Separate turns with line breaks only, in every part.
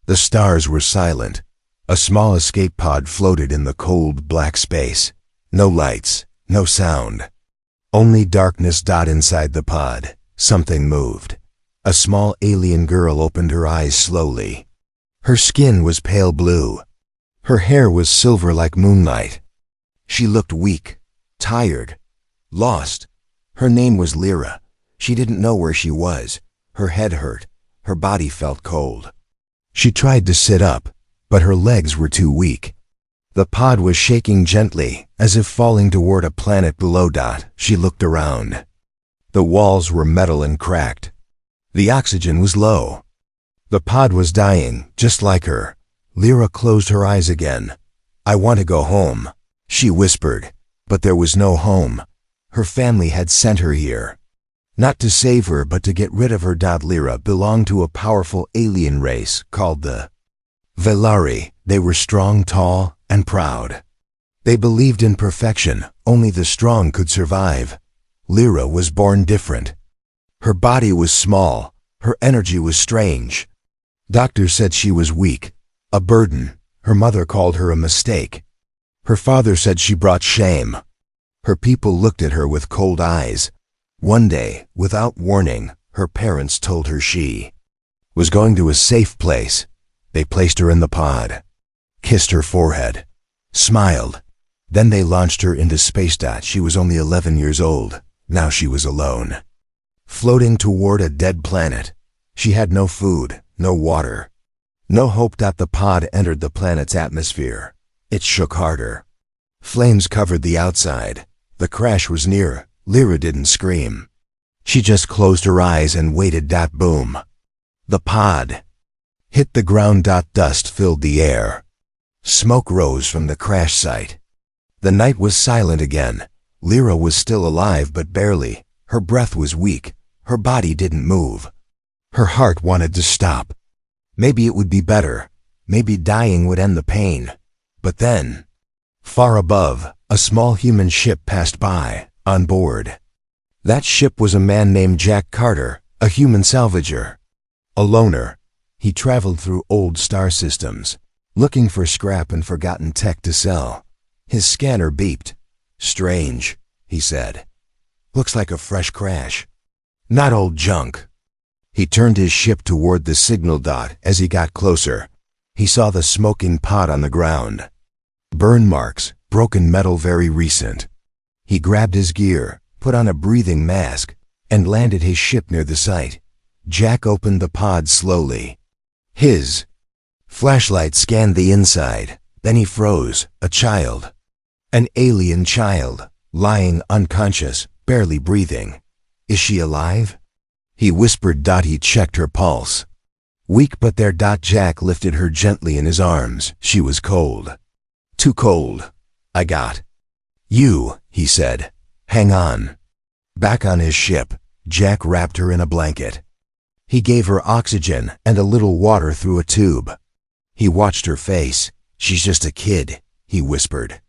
The stars were silent. A small escape pod floated in the cold, black space. No lights, no sound. Only darkness. Inside the pod, something moved. A small alien girl opened her eyes slowly. Her skin was pale blue. Her hair was silver like moonlight. She looked weak, tired, lost. Her name was Lyra. She didn't know where she was. Her head hurt. Her body felt cold. She tried to sit up, but her legs were too weak. The pod was shaking gently, as if falling toward a planet below. She looked around. The walls were metal and cracked. The oxygen was low. The pod was dying, just like her. Lyra closed her eyes again. "I want to go home," she whispered, but there was no home. Her family had sent her here. Not to save her, but to get rid of her. Lyra belonged to a powerful alien race called the Velari. They were strong, tall, and proud. They believed in perfection. Only the strong could survive. Lyra was born different. Her body was small. Her energy was strange. Doctors said she was weak, a burden. Her mother called her a mistake. Her father said she brought shame. Her people looked at her with cold eyes. One day, without warning, her parents told her she was going to a safe place. They placed her in the pod, kissed her forehead, smiled. Then they launched her into space. She was only 11 years old. Now she was alone, floating toward a dead planet. She had no food, no water, no hope. The pod entered the planet's atmosphere. It shook harder. Flames covered the outside. The crash was near. Lyra didn't scream. She just closed her eyes and waited. Boom. The pod hit the ground. Dust filled the air. Smoke rose from the crash site. The night was silent again. Lyra was still alive, but barely. Her breath was weak. Her body didn't move. Her heart wanted to stop. Maybe it would be better. Maybe dying would end the pain. But then, far above, a small human ship passed by. On board, that ship was a man named Jack Carter, a human salvager. A loner, he traveled through old star systems, looking for scrap and forgotten tech to sell. His scanner beeped. "Strange," he said. "Looks like a fresh crash. Not old junk." He turned his ship toward the signal. As he got closer, he saw the smoking pod on the ground. Burn marks, broken metal, very recent. He grabbed his gear, put on a breathing mask, and landed his ship near the site. Jack opened the pod slowly. His flashlight scanned the inside. Then he froze. A child. An alien child, lying unconscious, barely breathing. "Is she alive?" he whispered. He checked her pulse. Weak but there. Jack lifted her gently in his arms. She was cold. "Too cold. I got you," he said. "Hang on." Back on his ship, Jack wrapped her in a blanket. He gave her oxygen and a little water through a tube. He watched her face. "She's just a kid," he whispered.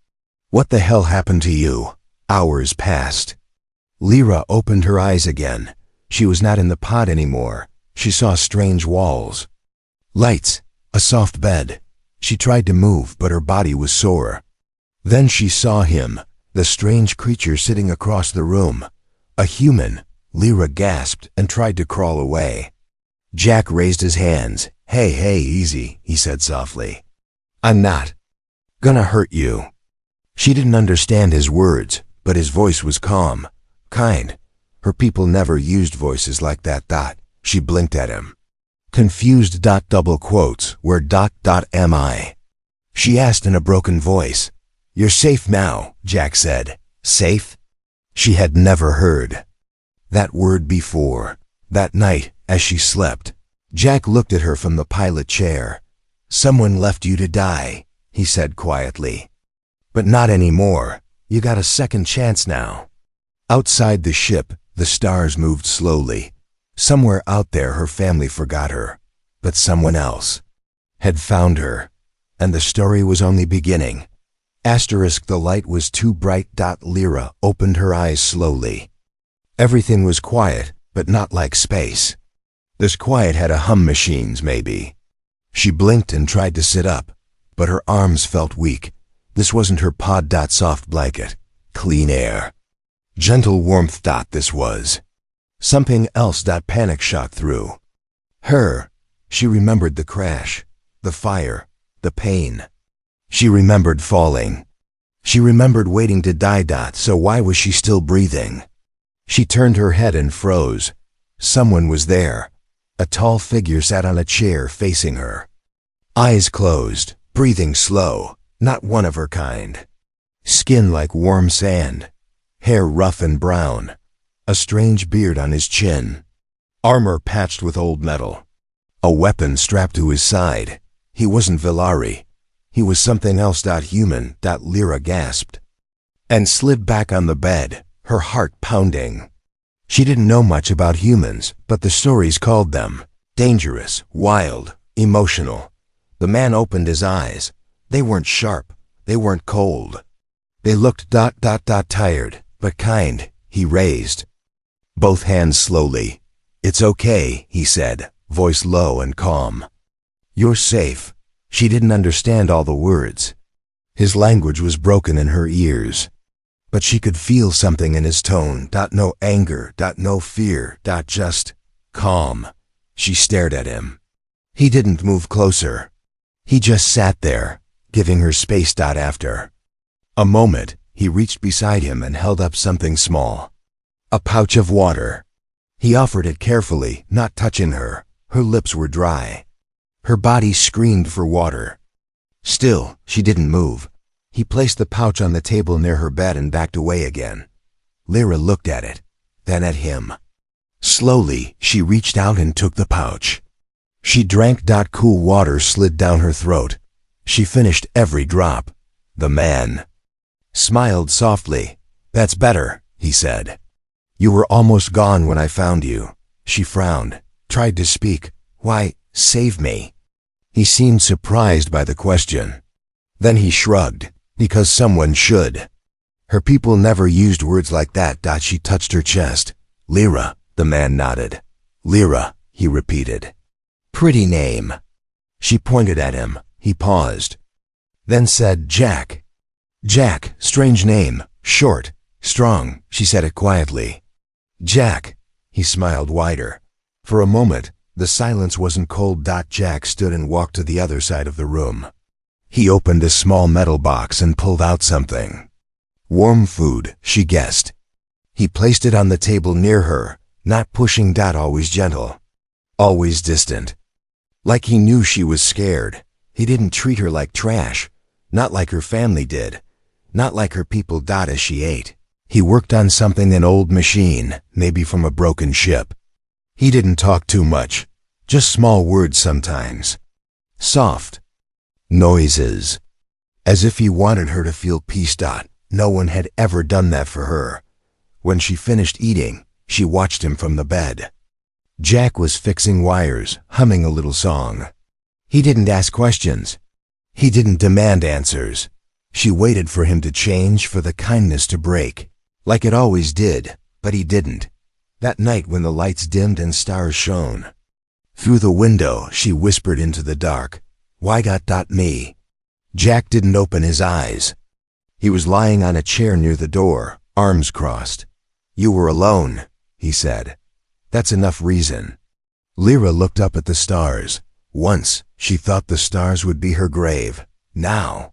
"What the hell happened to you?" Hours passed. Lyra opened her eyes again. She was not in the pod anymore. She saw strange walls, lights, a soft bed. She tried to move, but her body was sore. Then she saw him, the strange creature sitting across the room. A human. Lyra gasped and tried to crawl away. Jack raised his hands. Hey, easy," he said softly. "I'm not gonna hurt you." She didn't understand his words, but his voice was calm, kind. Her people never used voices like that. She blinked at him. Confused. Double quotes. "Where am I?" she asked in a broken voice. "You're safe now," Jack said. Safe? She had never heard that word before. That night, as she slept, Jack looked at her from the pilot chair. "Someone left you to die," he said quietly. "But not anymore. You got a second chance now." Outside the ship, the stars moved slowly. Somewhere out there her family forgot her, but someone else had found her, and the story was only beginning. The light was too bright. Lyra opened her eyes slowly. Everything was quiet, but not like space. This quiet had a hum machines, maybe. She blinked and tried to sit up, but her arms felt weak. This wasn't her pod. Soft blanket, clean air, gentle warmth. This was something else. Panic shot through her. She remembered the crash, the fire, the pain. She remembered falling. She remembered waiting to die. So why was she still breathing? She turned her head and froze. Someone was there. A tall figure sat on a chair facing her. Eyes closed, breathing slow, not one of her kind. Skin like warm sand, hair rough and brown, a strange beard on his chin, armor patched with old metal, a weapon strapped to his side. He wasn't Villari. He was something else. Human. Lyra gasped and slid back on the bed, her heart pounding. She didn't know much about humans, but the stories called them dangerous, wild, emotional. The man opened his eyes. They weren't sharp. They weren't cold. They looked tired, but kind. He raised both hands slowly. "It's okay," he said, voice low and calm. "You're safe." She didn't understand all the words. His language was broken in her ears. But she could feel something in his tone. No anger, no fear, just calm. She stared at him. He didn't move closer. He just sat there, giving her space. After a moment, he reached beside him and held up something small. A pouch of water. He offered it carefully, not touching her. Her lips were dry. Her body screamed for water. Still, she didn't move. He placed the pouch on the table near her bed and backed away again. Lyra looked at it, then at him. Slowly, she reached out and took the pouch. She drank. Cool water slid down her throat. She finished every drop. The man smiled softly. "That's better," he said. "You were almost gone when I found you." She frowned, tried to speak. "Why, save me?" He seemed surprised by the question. Then he shrugged. "Because someone should." Her people never used words like that. She touched her chest. "Lyra," the man nodded. "Lyra," he repeated. "Pretty name." She pointed at him. He paused. Then said, "Jack." "Jack, strange name, short, strong," she said it quietly. "Jack." He smiled wider. For a moment, the silence wasn't cold. Jack stood and walked to the other side of the room. He opened a small metal box and pulled out something. Warm food, she guessed. He placed it on the table near her, not pushing. Always gentle. Always distant. Like he knew she was scared. He didn't treat her like trash. Not like her family did. Not like her people. As she ate, he worked on something, an old machine, maybe from a broken ship. He didn't talk too much. Just small words sometimes. Soft noises. As if he wanted her to feel peace. No one had ever done that for her. When she finished eating, she watched him from the bed. Jack was fixing wires, humming a little song. He didn't ask questions. He didn't demand answers. She waited for him to change, for the kindness to break. Like it always did, but he didn't. That night when the lights dimmed and stars shone. Through the window, she whispered into the dark, "Why got me?" Jack didn't open his eyes. He was lying on a chair near the door, arms crossed. "You were alone," he said. "That's enough reason." Lyra looked up at the stars. Once, she thought the stars would be her grave. Now,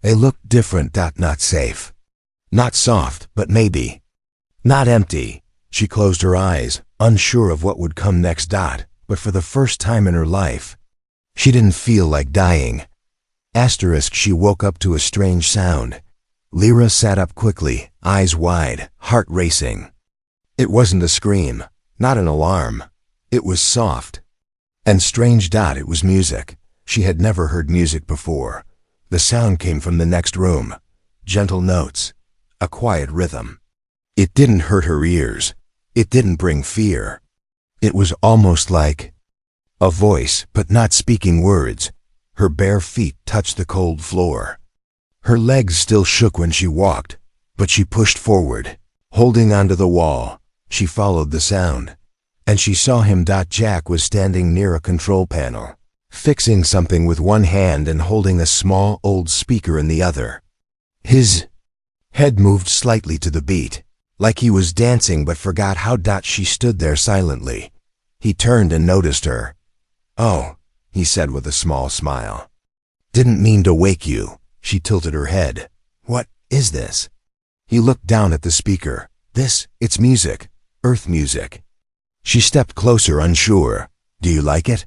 they looked different. Not safe. Not soft, but maybe. Not empty. She closed her eyes, unsure of what would come next. But for the first time in her life, she didn't feel like dying. She woke up to a strange sound. Lyra sat up quickly, eyes wide, heart racing. It wasn't a scream, not an alarm. It was soft and strange. It was music. She had never heard music before. The sound came from the next room. Gentle notes, a quiet rhythm. It didn't hurt her ears. It didn't bring fear. It was almost like a voice, but not speaking words. Her bare feet touched the cold floor. Her legs still shook when she walked, but she pushed forward, holding onto the wall. She followed the sound, and she saw him. Jack was standing near a control panel. fixing something with one hand and holding a small old speaker in the other. His head moved slightly to the beat, like he was dancing but forgot how. She stood there silently. He turned and noticed her. "Oh," he said with a small smile. "Didn't mean to wake you." She tilted her head. "What is this?" He looked down at the speaker. It's music. Earth music." She stepped closer, unsure. "Do you like it?"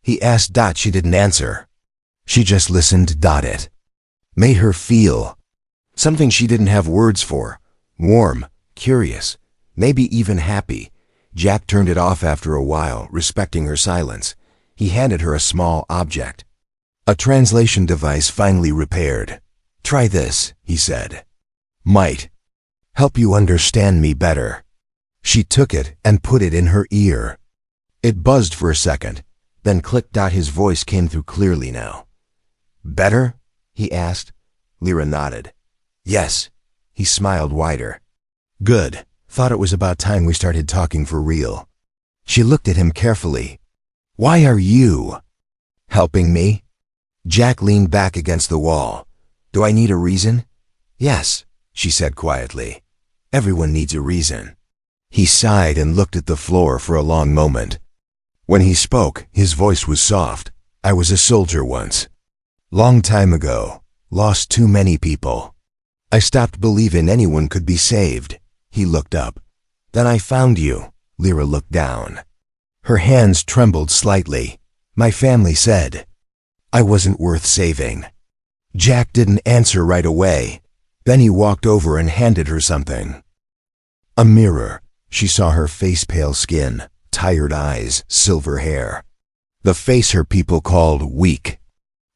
he asked. She didn't answer. She just listened. It made her feel something she didn't have words for. Warm, curious, maybe even happy. Jack turned it off after a while, respecting her silence. He handed her a small object. A translation device finely repaired. "Try this," he said. "Might help you understand me better." She took it and put it in her ear. It buzzed for a second, then clicked. His voice came through clearly now. "Better?" he asked. Lyra nodded. "Yes." He smiled wider. "Good. Thought it was about time we started talking for real." She looked at him carefully. "Why are you helping me?" Jack leaned back against the wall. "Do I need a reason?" "Yes," she said quietly. "Everyone needs a reason." He sighed and looked at the floor for a long moment. When he spoke, his voice was soft. "I was a soldier once. Long time ago. Lost too many people. I stopped believing anyone could be saved." He looked up. "Then I found you." Lyra looked down. Her hands trembled slightly. "My family said I wasn't worth saving." Jack didn't answer right away. Then he walked over and handed her something. A mirror. She saw her face, pale skin, tired eyes, silver hair. The face her people called weak.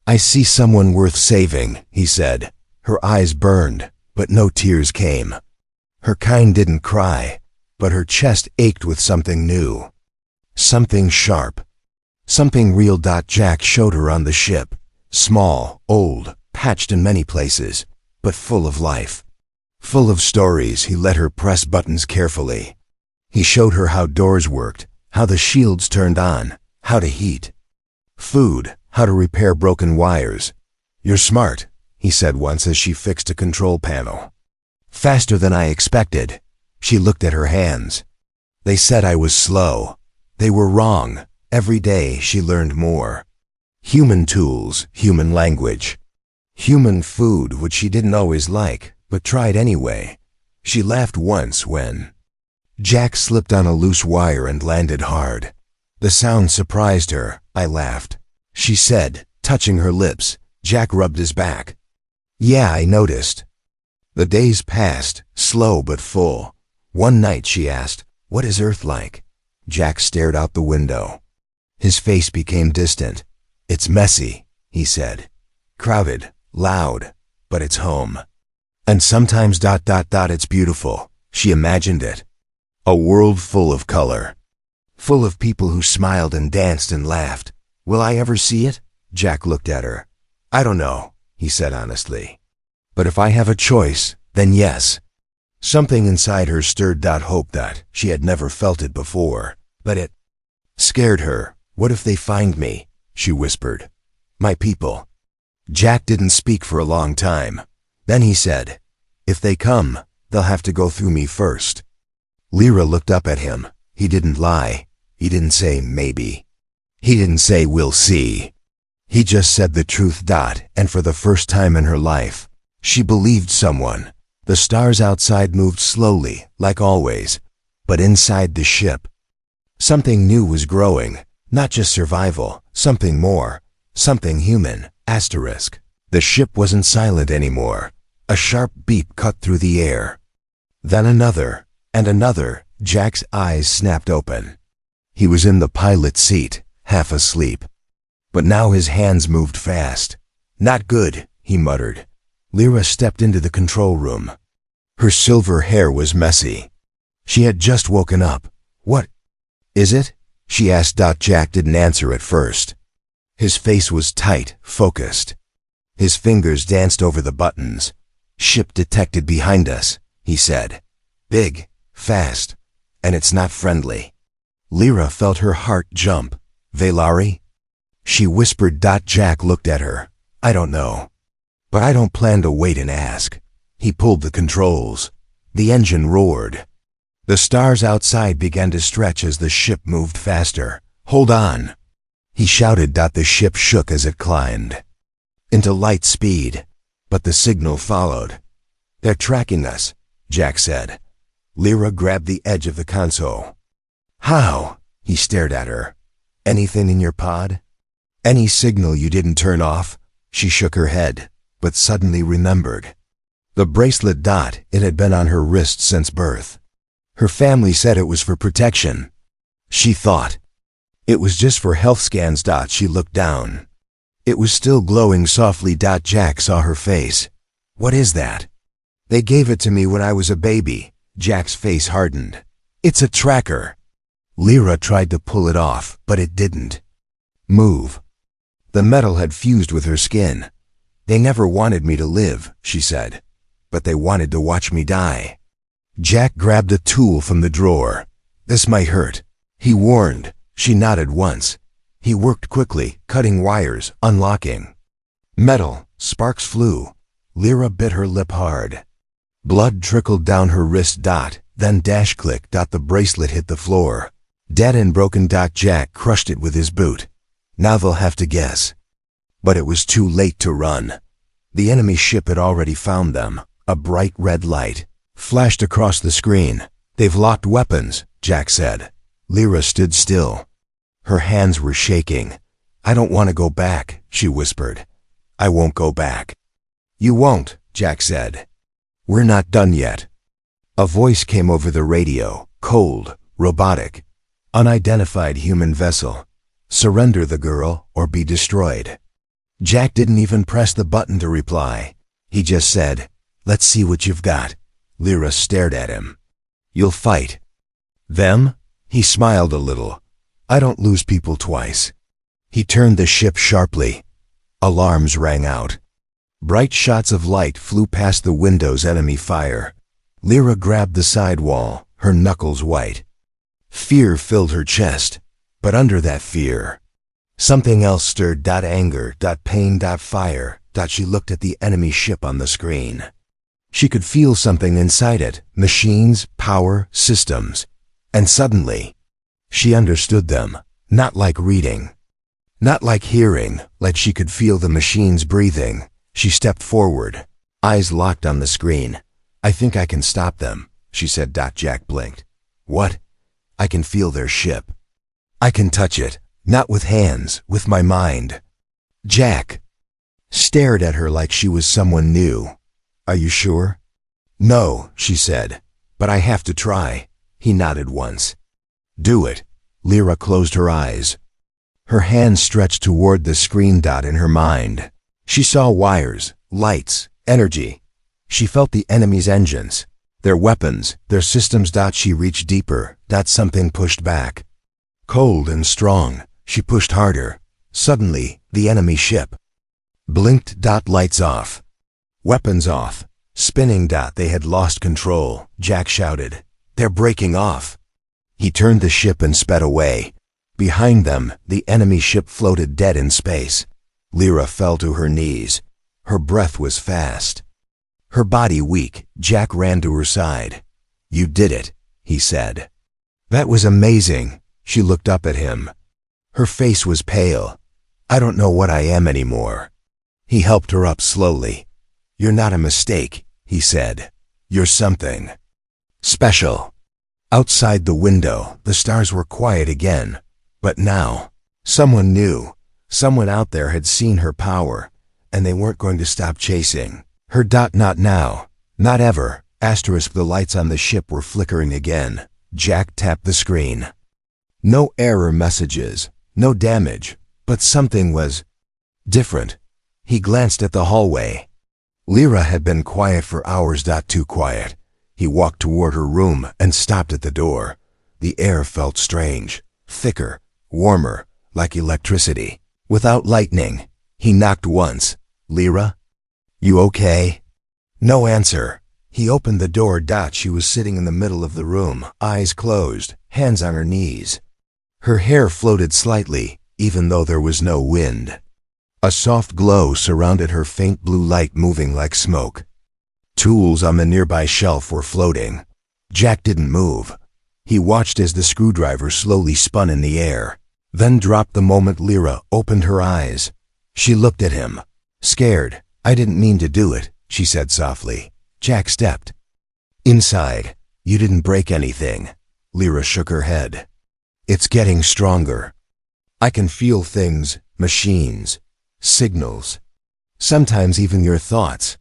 "I see someone worth saving," he said. Her eyes burned, but no tears came. Her kind didn't cry, but her chest ached with something new. Something sharp. Something real. Jack showed her on the ship. Small, old, patched in many places, but full of life. Full of stories. He let her press buttons carefully. He showed her how doors worked, how the shields turned on, how to heat food, how to repair broken wires. "You're smart," he said once as she fixed a control panel. "Faster than I expected." She looked at her hands. "They said I was slow. They were wrong." Every day she learned more. Human tools, human language. Human food, which she didn't always like, but tried anyway. She laughed once when Jack slipped on a loose wire and landed hard. The sound surprised her. "I laughed," she said, touching her lips. Jack rubbed his back. "Yeah, I noticed." The days passed, slow but full. One night she asked, "What is Earth like?" Jack stared out the window. His face became distant. "It's messy," he said. "Crowded, loud, but it's home. And sometimes ... it's beautiful." She imagined it. A world full of color. Full of people who smiled and danced and laughed. "Will I ever see it?" Jack looked at her. "I don't know," he said honestly. "But if I have a choice, then yes." Something inside her stirred. Hope that she had never felt it before, but it scared her. "What if they find me?" she whispered. "My people." Jack didn't speak for a long time. Then he said, "If they come, they'll have to go through me first." Lyra looked up at him. He didn't lie. He didn't say maybe. He didn't say we'll see. He just said the truth. And for the first time in her life, she believed someone. The stars outside moved slowly, like always, but inside the ship, something new was growing. Not just survival, something more, something human. Asterisk. The ship wasn't silent anymore. A sharp beep cut through the air. Then another, and another. Jack's eyes snapped open. He was in the pilot's seat, half asleep. But now his hands moved fast. "Not good," he muttered. Lyra stepped into the control room. Her silver hair was messy. She had just woken up. "What is it?" she asked. Jack didn't answer at first. His face was tight, focused. His fingers danced over the buttons. "Ship detected behind us," he said. "Big, fast, and it's not friendly." Lyra felt her heart jump. "Velari?" She whispered. Jack looked at her. I don't know. But I don't plan to wait and ask. He pulled the controls. The engine roared. The stars outside began to stretch as the ship moved faster. Hold on, he shouted. The ship shook as it climbed into light speed, but the signal followed. They're tracking us, Jack said. Lyra grabbed the edge of the console. How? He stared at her. Anything in your pod? Any signal you didn't turn off? She shook her head, but suddenly remembered. The bracelet. It had been on her wrist since birth. Her family said it was for protection. She thought. It was just for health scans. She looked down. It was still glowing softly. Jack saw her face. What is that? They gave it to me when I was a baby. Jack's face hardened. It's a tracker. Lyra tried to pull it off, but it didn't move. The metal had fused with her skin. They never wanted me to live, she said, but they wanted to watch me die. Jack grabbed a tool from the drawer. This might hurt, he warned. She nodded once. He worked quickly, cutting wires, unlocking metal. Sparks flew. Lyra bit her lip hard. Blood trickled down her wrist. Then dash click. The bracelet hit the floor. Dead and broken. Jack crushed it with his boot. Now they'll have to guess. But it was too late to run. The enemy ship had already found them. A bright red light flashed across the screen. They've locked weapons, Jack said. Lyra stood still. Her hands were shaking. I don't want to go back, she whispered. I won't go back. You won't, Jack said. We're not done yet. A voice came over the radio, cold, robotic. Unidentified human vessel. Surrender the girl or be destroyed. Jack didn't even press the button to reply. He just said, let's see what you've got. Lyra stared at him. You'll fight them? He smiled a little. I don't lose people twice. He turned the ship sharply. Alarms rang out. Bright shots of light flew past the windows. Enemy fire. Lyra grabbed the sidewall, her knuckles white. Fear filled her chest, but under that fear, something else stirred. Anger, pain, fire. She looked at the enemy ship on the screen. She could feel something inside it, machines, power, systems. And suddenly, she understood them, not like reading, not like hearing, like she could feel the machines breathing. She stepped forward, eyes locked on the screen. I think I can stop them, she said. Jack blinked. What? I can feel their ship. I can touch it, not with hands, with my mind. Jack stared at her like she was someone new. Are you sure? No, she said, but I have to try. He nodded once. Do it. Lyra closed her eyes. Her hand stretched toward the screen. In her mind, she saw wires, lights, energy. She felt the enemy's engines, their weapons, their systems. She reached deeper. Something pushed back. Cold and strong, she pushed harder. Suddenly, the enemy ship blinked. Lights off. Weapons off. Spinning. They had lost control. Jack shouted. They're breaking off. He turned the ship and sped away. Behind them, the enemy ship floated dead in space. Lyra fell to her knees. Her breath was fast, her body weak. Jack ran to her side. You did it, he said. That was amazing. She looked up at him. Her face was pale. I don't know what I am anymore. He helped her up slowly. You're not a mistake, he said. You're something special. Outside the window, the stars were quiet again. But now, someone new, someone out there had seen her power, and they weren't going to stop chasing her. Not now, not ever. Asterisk. The lights on the ship were flickering again. Jack tapped the screen. No error messages, no damage, but something was different. He glanced at the hallway. Lyra had been quiet for hours. Too quiet. He walked toward her room and stopped at the door. The air felt strange, thicker, warmer, like electricity. Without lightning, he knocked once. Lyra? You okay? No answer. He opened the door. She was sitting in the middle of the room, eyes closed, hands on her knees. Her hair floated slightly, even though there was no wind. A soft glow surrounded her, faint blue light moving like smoke. Tools on the nearby shelf were floating. Jack didn't move. He watched as the screwdriver slowly spun in the air, then dropped the moment Lyra opened her eyes. She looked at him, scared. "I didn't mean to do it," she said softly. Jack stepped inside. "You didn't break anything." Lyra shook her head. "It's getting stronger. I can feel things, machines, signals. Sometimes even your thoughts."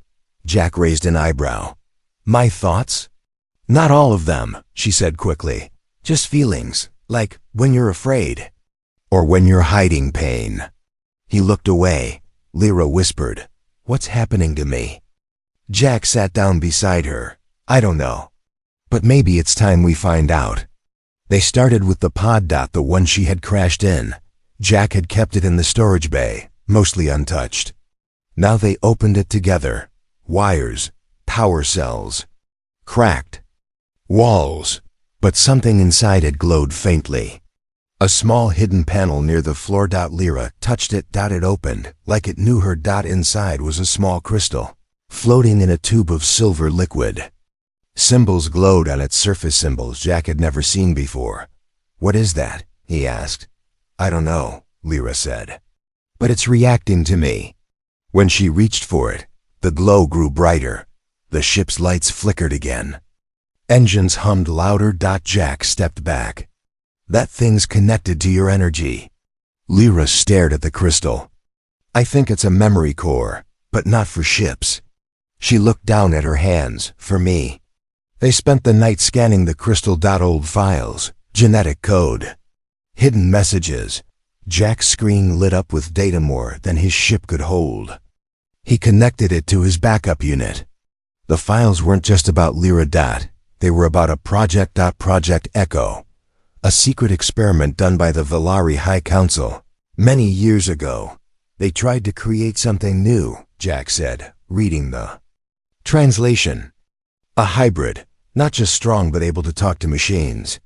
Jack raised an eyebrow. "My thoughts?" "Not all of them," she said quickly. "Just feelings, like when you're afraid. Or when you're hiding pain." He looked away. Lyra whispered, "What's happening to me?" Jack sat down beside her. "I don't know. But maybe it's time we find out." They started with the pod. The one she had crashed in. Jack had kept it in the storage bay, mostly untouched. Now they opened it together. Wires, power cells, cracked walls, but something inside it glowed faintly. A small hidden panel near the floor. Lyra touched it. It opened, like it knew her. Inside was a small crystal, floating in a tube of silver liquid. Symbols glowed on its surface, symbols Jack had never seen before. "What is that?" he asked. "I don't know," Lyra said. "But it's reacting to me." When she reached for it, the glow grew brighter. The ship's lights flickered again. Engines hummed louder. Jack stepped back. "That thing's connected to your energy." Lyra stared at the crystal. "I think it's a memory core, but not for ships." She looked down at her hands. "For me." They spent the night scanning the crystal. Old files, genetic code, hidden messages. Jack's screen lit up with data, more than his ship could hold. He connected it to his backup unit. The files weren't just about Lyra. They were about a project. Project Echo, a secret experiment done by the Valari High Council. Many years ago, they tried to create something new, Jack said, reading the translation. A hybrid, not just strong but able to talk to machines.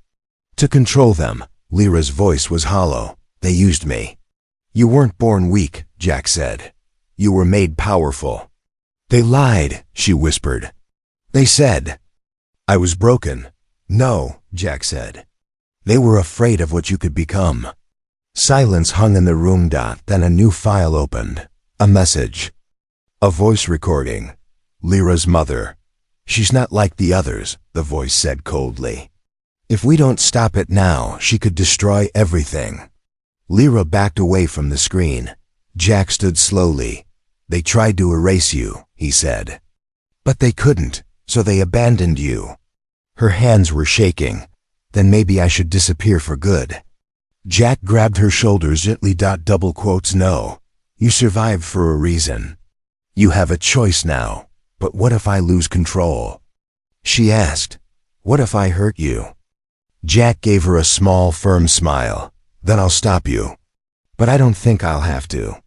To control them. Lyra's voice was hollow. "They used me." "You weren't born weak," Jack said. "You were made powerful." "They lied," she whispered. "They said I was broken." "No," Jack said. "They were afraid of what you could become." Silence hung in the room. Then a new file opened. A message. A voice recording. "Lyra's mother. She's not like the others," the voice said coldly. "If we don't stop it now, she could destroy everything." Lyra backed away from the screen. Jack stood slowly. "They tried to erase you," he said. "But they couldn't, so they abandoned you." Her hands were shaking. "Then maybe I should disappear for good." Jack grabbed her shoulders gently. Double quotes, "No. You survived for a reason. You have a choice now. But what if I lose control?" She asked, "What if I hurt you?" Jack gave her a small, firm smile. "Then I'll stop you. But I don't think I'll have to."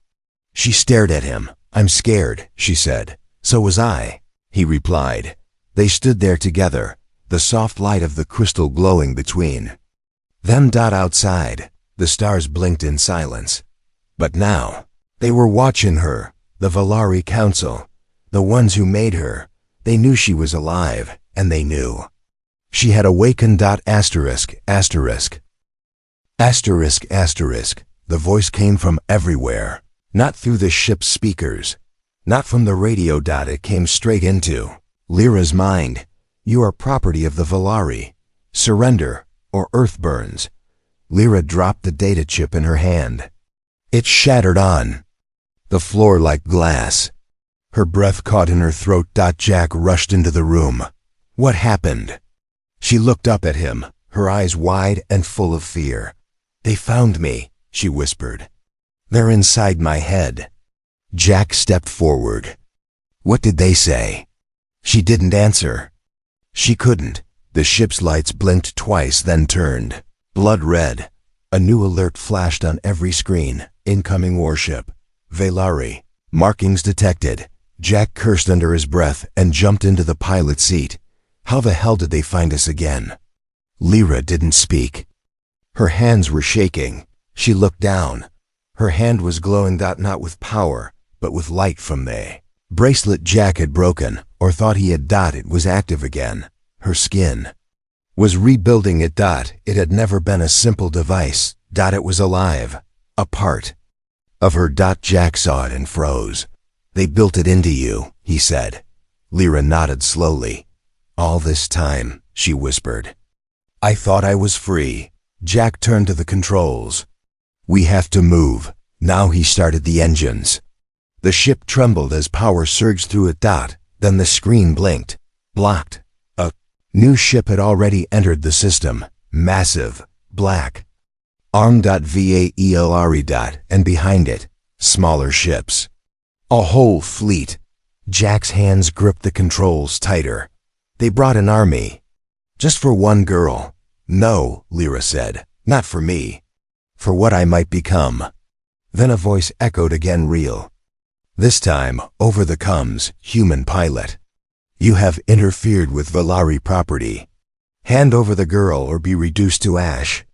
She stared at him. "I'm scared," she said. "So was I," he replied. They stood there together, the soft light of the crystal glowing between them. Outside, the stars blinked in silence. But now, they were watching her, the Valari Council, the ones who made her. They knew she was alive, and they knew she had awakened. Asterisk, asterisk. Asterisk, asterisk. The voice came from everywhere, not through the ship's speakers, not from the radio. It came straight into Lyra's mind. "You are property of the Valari. Surrender, or Earth burns." Lyra dropped the data chip in her hand. It shattered on the floor like glass. Her breath caught in her throat. Jack rushed into the room. "What happened?" She looked up at him, her eyes wide and full of fear. "They found me," she whispered. "They're inside my head." Jack stepped forward. "What did they say?" She didn't answer. She couldn't. The ship's lights blinked twice, then turned blood red. A new alert flashed on every screen. "Incoming warship. Valari. Markings detected." Jack cursed under his breath and jumped into the pilot seat. How the hell did they find us again? Lyra didn't speak. Her hands were shaking. She looked down. Her hand was glowing, not with power, but with light from the bracelet Jack had broken, or thought he had. It was active again. Her skin was rebuilding it. It had never been a simple device. It was alive, a part of her. Jack saw it and froze. They built it into you, he said. Lyra nodded slowly. All this time, she whispered. I thought I was free. Jack turned to the controls. We have to move. Now he started the engines. The ship trembled as power surged through it. Then the screen blinked, blocked. A new ship had already entered the system, massive, black. Armed. VAELRE. And behind it, smaller ships. A whole fleet. Jack's hands gripped the controls tighter. They brought an army. Just for one girl. No, Lyra said, not for me. For what I might become. Then a voice echoed again, real. This time, over the comes, human pilot. You have interfered with Valari property. Hand over the girl or be reduced to ash.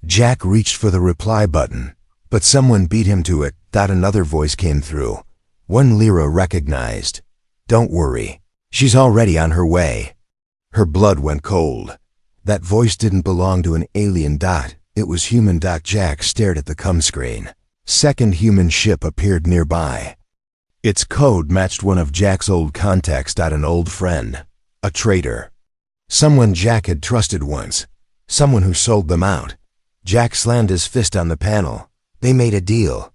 Jack reached for the reply button, but someone beat him to it. Another voice came through. One Lyra recognized. Don't worry. She's already on her way. Her blood went cold. That voice didn't belong to an alien. It was human. Jack stared at the com screen. Second human ship appeared nearby. Its code matched one of Jack's old contacts. An old friend. A traitor. Someone Jack had trusted once. Someone who sold them out. Jack slammed his fist on the panel. They made a deal.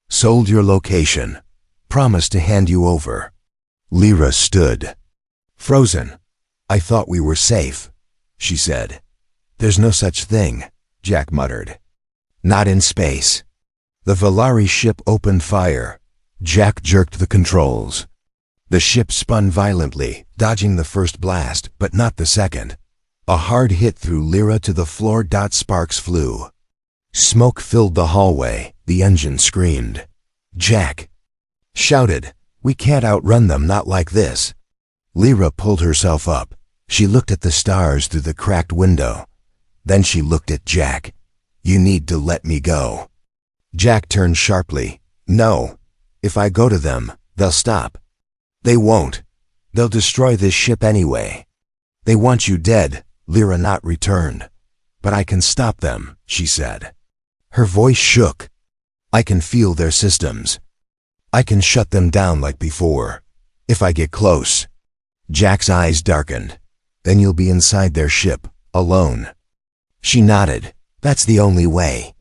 Sold your location. Promised to hand you over. Lyra stood. Frozen. I thought we were safe, she said. There's no such thing, Jack muttered. Not in space. The Valari ship opened fire. Jack jerked the controls. The ship spun violently, dodging the first blast, but not the second. A hard hit threw Lyra to the floor. Sparks flew. Smoke filled the hallway. The engine screamed. Jack shouted, we can't outrun them, not like this. Lyra pulled herself up. She looked at the stars through the cracked window. Then she looked at Jack. You need to let me go. Jack turned sharply. No. If I go to them, they'll stop. They won't. They'll destroy this ship anyway. They want you dead, Lyra not returned. But I can stop them, she said. Her voice shook. I can feel their systems. I can shut them down like before. If I get close. Jack's eyes darkened. Then you'll be inside their ship, alone. She nodded. That's the only way.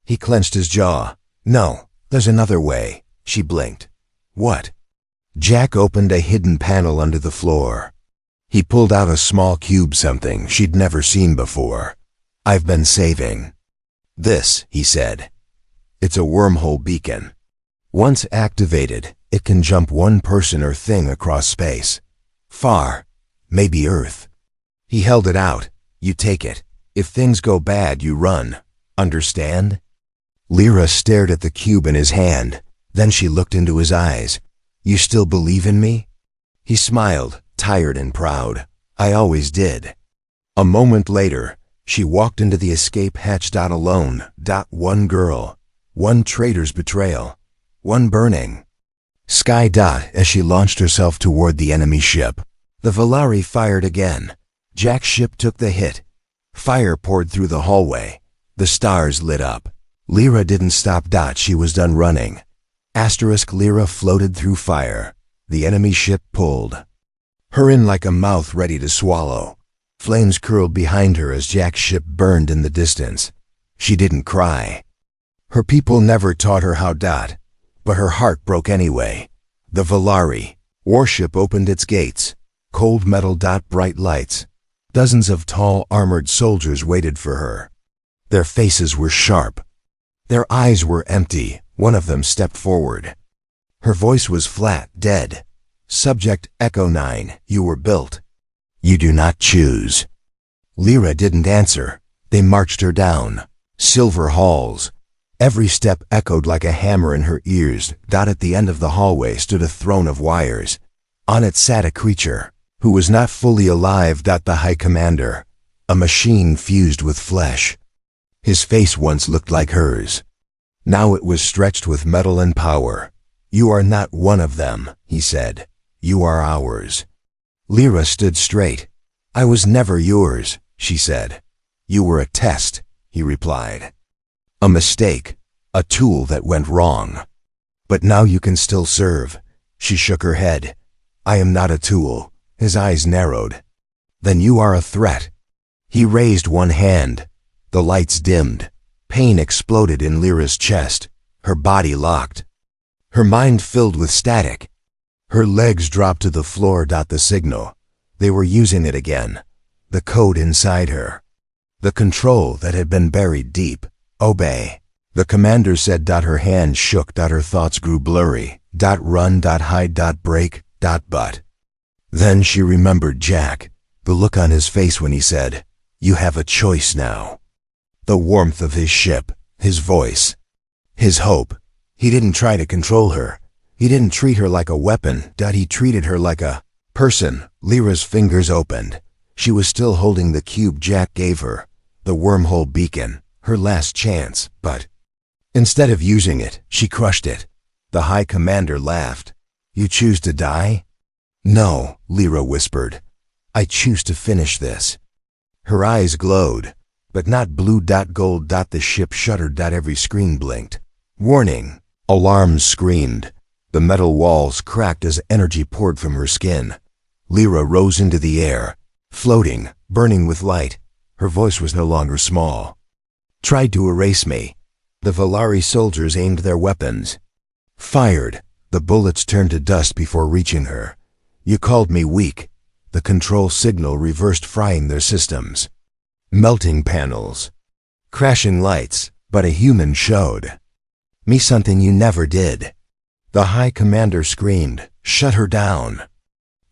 He clenched his jaw. No, there's another way. She blinked. What? Jack opened a hidden panel under the floor. He pulled out a small cube, something she'd never seen before. I've been saving this, he said. It's a wormhole beacon. Once activated, it can jump one person or thing across space. Far. Maybe Earth. He held it out. You take it. If things go bad, you run. Understand? Lyra stared at the cube in his hand. Then she looked into his eyes. You still believe in me? He smiled, tired and proud. I always did. A moment later, she walked into the escape hatch. Alone. One girl. One traitor's betrayal. One burning sky. As she launched herself toward the enemy ship. The Valari fired again. Jack's ship took the hit. Fire poured through the hallway. The stars lit up. Lyra didn't stop. She was done running. Lyra floated through fire. The enemy ship pulled her in like a mouth ready to swallow. Flames curled behind her as Jack's ship burned in the distance. She didn't cry. Her people never taught her how. But her heart broke anyway. The Valari warship opened its gates. Cold metal. Bright lights. Dozens of tall armored soldiers waited for her. Their faces were sharp. Their eyes were empty. One of them stepped forward. Her voice was flat, dead. Subject Echo 9, you were built. You do not choose. Lyra didn't answer. They marched her down. Silver halls. Every step echoed like a hammer in her ears. At the end of the hallway stood a throne of wires. On it sat a creature who was not fully alive. The High Commander. A machine fused with flesh. His face once looked like hers. Now it was stretched with metal and power. "You are not one of them," he said. "You are ours." Lyra stood straight. "I was never yours," she said. "You were a test," he replied. "A mistake, a tool that went wrong. But now you can still serve." She shook her head. "I am not a tool." His eyes narrowed. "Then you are a threat." He raised one hand. The lights dimmed. Pain exploded in Lyra's chest. Her body locked. Her mind filled with static. Her legs dropped to the floor. The signal. They were using it again. The code inside her. The control that had been buried deep. "Obey." The commander said. Her hands shook. Her thoughts grew blurry. Run. Hide. Break. But. Then she remembered Jack. The look on his face when he said, "You have a choice now." The warmth of his ship. His voice. His hope. He didn't try to control her. He didn't treat her like a weapon. He treated her like a person. Lyra's fingers opened. She was still holding the cube Jack gave her. The wormhole beacon. Her last chance. But instead of using it, she crushed it. The High Commander laughed. "You choose to die?" "No," Lyra whispered. "I choose to finish this." Her eyes glowed, but not blue. Gold. The ship shuddered. Every screen blinked. Warning. Alarms screamed. The metal walls cracked as energy poured from her skin. Lyra rose into the air, floating, burning with light. Her voice was no longer small. "Tried to erase me." The Valari soldiers aimed their weapons. Fired. The bullets turned to dust before reaching her. "You called me weak." The control signal reversed, frying their systems. Melting panels. Crashing lights, but a human showed. "Me something you never did." The High Commander screamed, "Shut her down."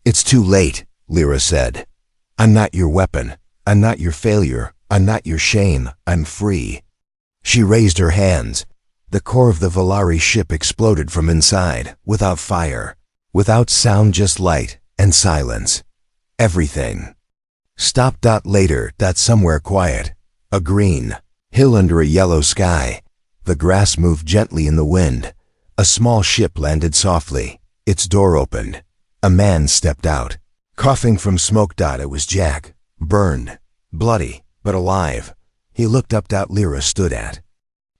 "It's too late," Lyra said. "I'm not your weapon. I'm not your failure. I'm not your shame. I'm free." She raised her hands. The core of the Valari ship exploded from inside, without fire, without sound, just light and silence. Everything stopped. Later, somewhere quiet, a green hill under a yellow sky. The grass moved gently in the wind. A small ship landed softly. Its door opened. A man stepped out, coughing from smoke. It was Jack, burned, bloody, but alive. He looked up. Lyra stood at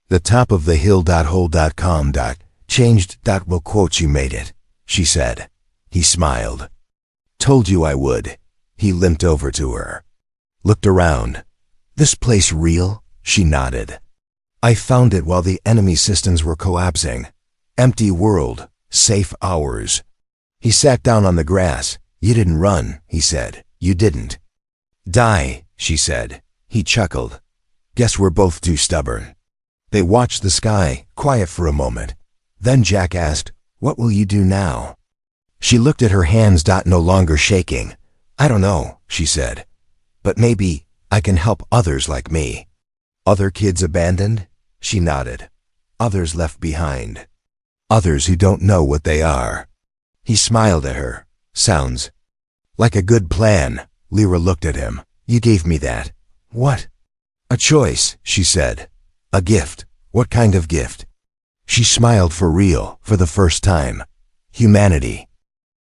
the top of the hill. Calm. Changed. Well, quotes, "You made it," she said. He smiled. "Told you I would." He limped over to her. Looked around. "This place real?" She nodded. "I found it while the enemy systems were collapsing. Empty world, safe hours." He sat down on the grass. "You didn't run," he said. "You didn't die," she said. He chuckled. "Guess we're both too stubborn." They watched the sky, quiet for a moment. Then Jack asked, "What will you do now?" She looked at her hands. No longer shaking. "I don't know," she said. "But maybe I can help others like me." "Other kids abandoned?" She nodded. "Others left behind. Others who don't know what they are." He smiled at her. "Sounds like a good plan." Lyra looked at him. "You gave me that." "What?" "A choice," she said. "A gift." "What kind of gift?" She smiled for real, for the first time. "Humanity."